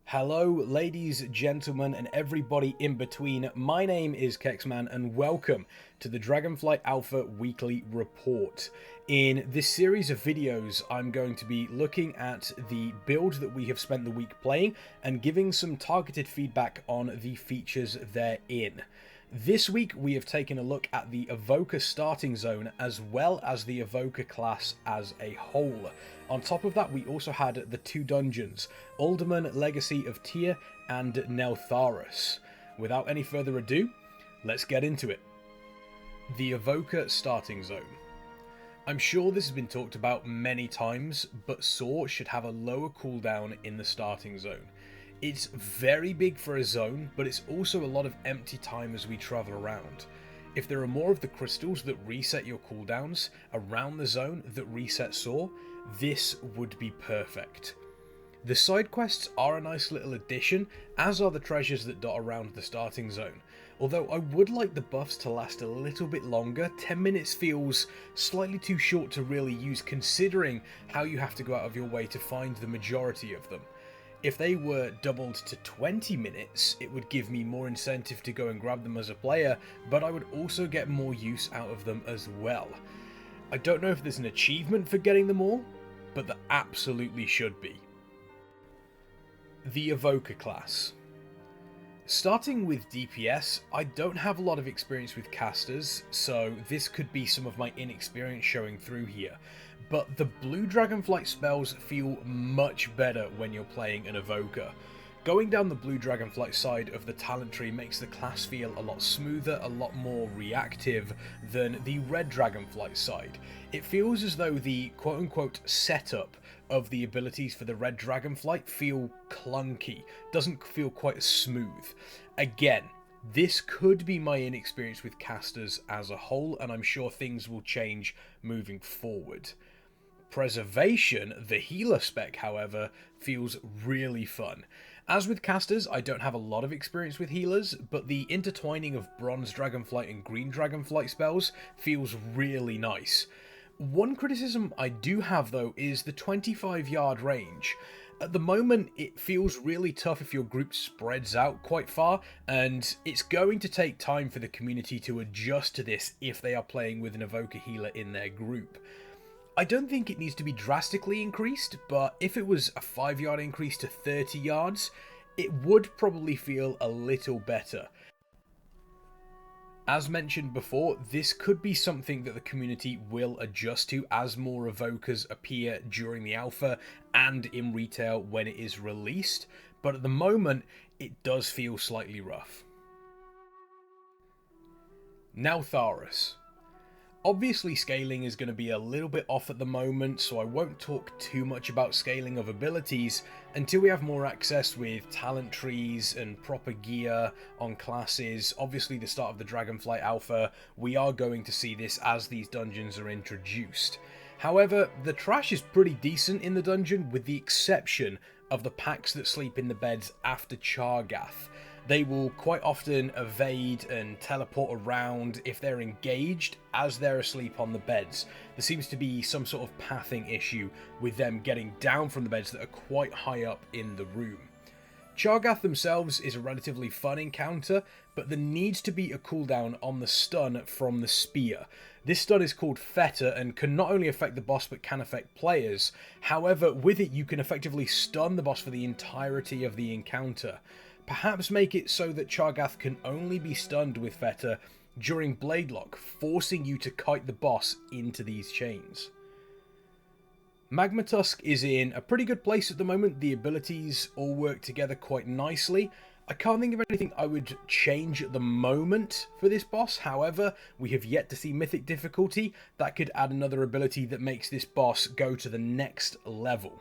Hello, ladies, gentlemen, and everybody in between. My name is Kexman, and welcome to the Dragonflight Alpha Weekly Report. In this series of videos, I'm going to be looking at the build that we have spent the week playing and giving some targeted feedback on the features therein. This week, we have taken a look at the Evoker Starting Zone as well as the Evoker class as a whole. On top of that, we also had the two dungeons, Uldaman, Legacy of Tyr, and Neltharus. Without any further ado, let's get into it. The Evoker Starting Zone. I'm sure this has been talked about many times, but Saw should have a lower cooldown in the starting zone. It's very big for a zone, but it's also a lot of empty time as we travel around. If there are more of the crystals that reset your cooldowns around the zone that reset Saw, this would be perfect. The side quests are a nice little addition, as are the treasures that dot around the starting zone. Although I would like the buffs to last a little bit longer, 10 minutes feels slightly too short to really use considering how you have to go out of your way to find the majority of them. If they were doubled to 20 minutes, it would give me more incentive to go and grab them as a player, but I would also get more use out of them as well. I don't know if there's an achievement for getting them all, but there absolutely should be. The Evoker class. Starting with DPS, I don't have a lot of experience with casters, so this could be some of my inexperience showing through here. But the blue Dragonflight spells feel much better when you're playing an Evoker. Going down the blue Dragonflight side of the talent tree makes the class feel a lot smoother, a lot more reactive than the red Dragonflight side. It feels as though the quote-unquote setup of the abilities for the red Dragonflight feel clunky, doesn't feel quite as smooth. Again, this could be my inexperience with casters as a whole, and I'm sure things will change moving forward. Preservation, the healer spec, however, feels really fun. As with casters, I don't have a lot of experience with healers, but the intertwining of bronze Dragonflight and green Dragonflight spells feels really nice. One criticism I do have though is the 25-yard range. At the moment, it feels really tough if your group spreads out quite far, and it's going to take time for the community to adjust to this if they are playing with an Evoker healer in their group. I don't think it needs to be drastically increased, but if it was a 5-yard increase to 30 yards, it would probably feel a little better. As mentioned before, this could be something that the community will adjust to as more Evokers appear during the alpha and in retail when it is released, but at the moment, it does feel slightly rough. Neltharus. Obviously scaling is going to be a little bit off at the moment, so I won't talk too much about scaling of abilities until we have more access with talent trees and proper gear on classes. Obviously the start of the Dragonflight Alpha, we are going to see this as these dungeons are introduced. However, the trash is pretty decent in the dungeon with the exception of the packs that sleep in the beds after Chargath. They will quite often evade and teleport around if they're engaged as they're asleep on the beds. There seems to be some sort of pathing issue with them getting down from the beds that are quite high up in the room. Chargath themselves is a relatively fun encounter, but there needs to be a cooldown on the stun from the spear. This stun is called Fetter and can not only affect the boss but can affect players. However, with it you can effectively stun the boss for the entirety of the encounter. Perhaps make it so that Chargath can only be stunned with Fetter during Blade Lock, forcing you to kite the boss into these chains. Magmatusk is in a pretty good place at the moment. The abilities all work together quite nicely. I can't think of anything I would change at the moment for this boss. However, we have yet to see Mythic difficulty. That could add another ability that makes this boss go to the next level.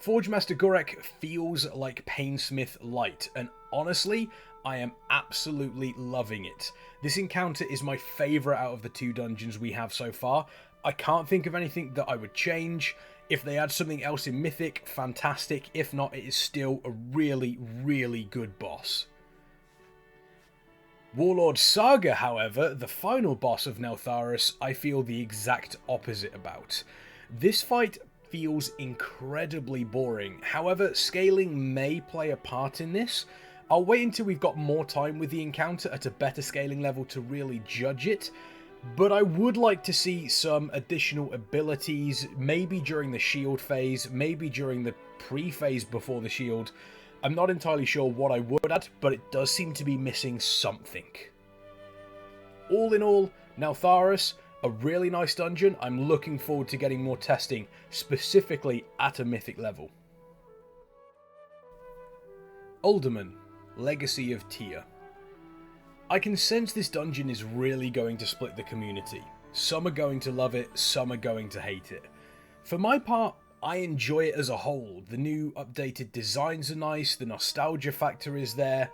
Forgemaster Gorek feels like Painsmith Light, and honestly, I am absolutely loving it. This encounter is my favourite out of the two dungeons we have so far. I can't think of anything that I would change. If they add something else in Mythic, fantastic. If not, it is still a really, really good boss. Warlord Saga, however, the final boss of Neltharus, I feel the exact opposite about. This fight feels incredibly boring. However, scaling may play a part in this. I'll wait until we've got more time with the encounter at a better scaling level to really judge it. But I would like to see some additional abilities, maybe during the shield phase, maybe during the pre-phase before the shield. I'm not entirely sure what I would add, but it does seem to be missing something. All in all, Neltharus, a really nice dungeon. I'm looking forward to getting more testing, specifically at a mythic level. Uldaman, Legacy of Tyr. I can sense this dungeon is really going to split the community. Some are going to love it, some are going to hate it. For my part, I enjoy it as a whole. The new updated designs are nice, the nostalgia factor is there.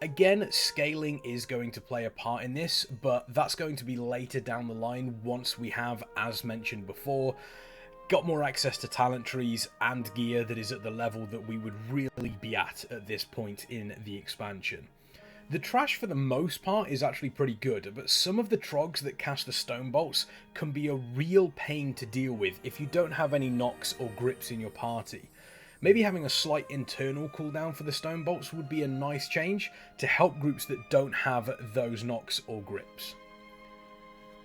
Again, scaling is going to play a part in this, but that's going to be later down the line once we have, as mentioned before, got more access to talent trees and gear that is at the level that we would really be at this point in the expansion. The trash for the most part is actually pretty good, but some of the trogs that cast the stone bolts can be a real pain to deal with if you don't have any knocks or grips in your party. Maybe having a slight internal cooldown for the stone bolts would be a nice change to help groups that don't have those knocks or grips.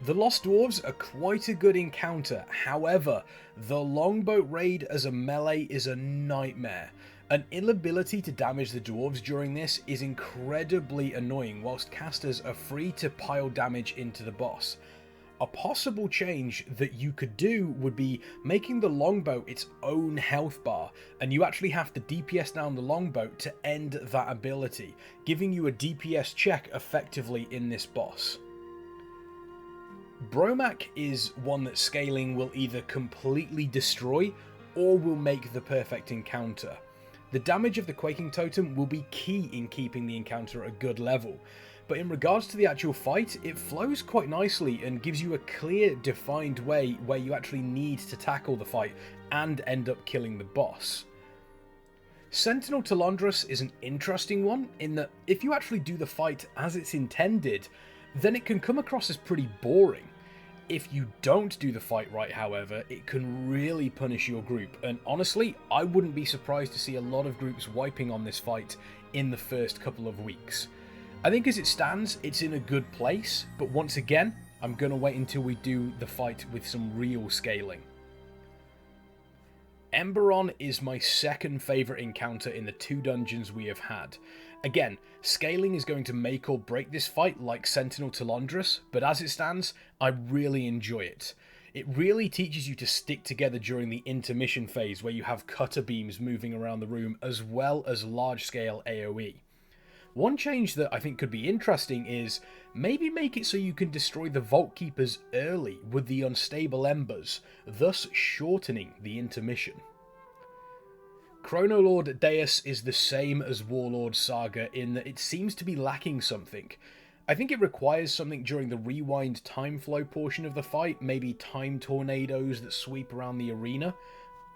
The Lost Dwarves are quite a good encounter, however, the longboat raid as a melee is a nightmare. An inability to damage the dwarves during this is incredibly annoying, whilst casters are free to pile damage into the boss. A possible change that you could do would be making the longbow its own health bar, and you actually have to DPS down the longbow to end that ability, giving you a DPS check effectively in this boss. Bromak is one that scaling will either completely destroy or will make the perfect encounter. The damage of the Quaking Totem will be key in keeping the encounter at a good level, but in regards to the actual fight, it flows quite nicely and gives you a clear, defined way where you actually need to tackle the fight and end up killing the boss. Sentinel Telondrus is an interesting one in that if you actually do the fight as it's intended, then it can come across as pretty boring. If you don't do the fight right, however, it can really punish your group, and honestly, I wouldn't be surprised to see a lot of groups wiping on this fight in the first couple of weeks. I think as it stands, it's in a good place, but once again, I'm going to wait until we do the fight with some real scaling. Emberon is my second favourite encounter in the 2 dungeons we have had. Again, scaling is going to make or break this fight like Sentinel Telondrus, but as it stands, I really enjoy it. It really teaches you to stick together during the intermission phase where you have cutter beams moving around the room as well as large-scale AoE. One change that I think could be interesting is maybe make it so you can destroy the Vault Keepers early with the unstable embers, thus shortening the intermission. Chronoloord Deus is the same as Warlord Saga in that it seems to be lacking something. I think it requires something during the rewind time flow portion of the fight, maybe time tornadoes that sweep around the arena,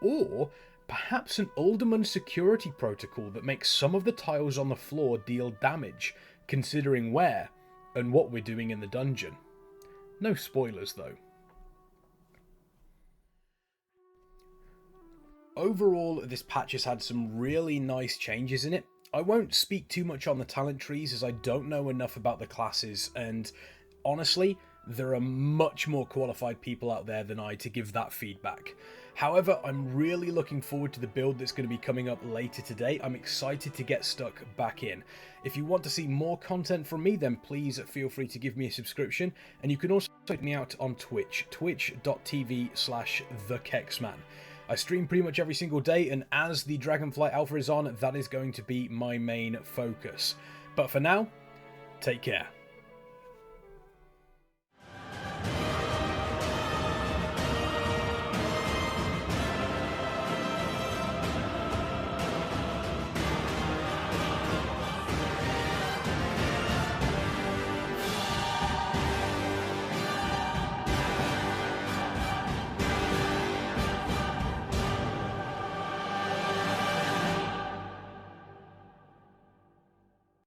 or perhaps an Uldaman security protocol that makes some of the tiles on the floor deal damage, considering where and what we're doing in the dungeon. No spoilers though. Overall, this patch has had some really nice changes in it. I won't speak too much on the talent trees as I don't know enough about the classes, and honestly, there are much more qualified people out there than I to give that feedback. However, I'm really looking forward to the build that's going to be coming up later today. I'm excited to get stuck back in. If you want to see more content from me, then please feel free to give me a subscription, and you can also check me out on Twitch, twitch.tv/thekexman. I stream pretty much every single day, and as the Dragonflight Alpha is on, that is going to be my main focus. But for now, take care.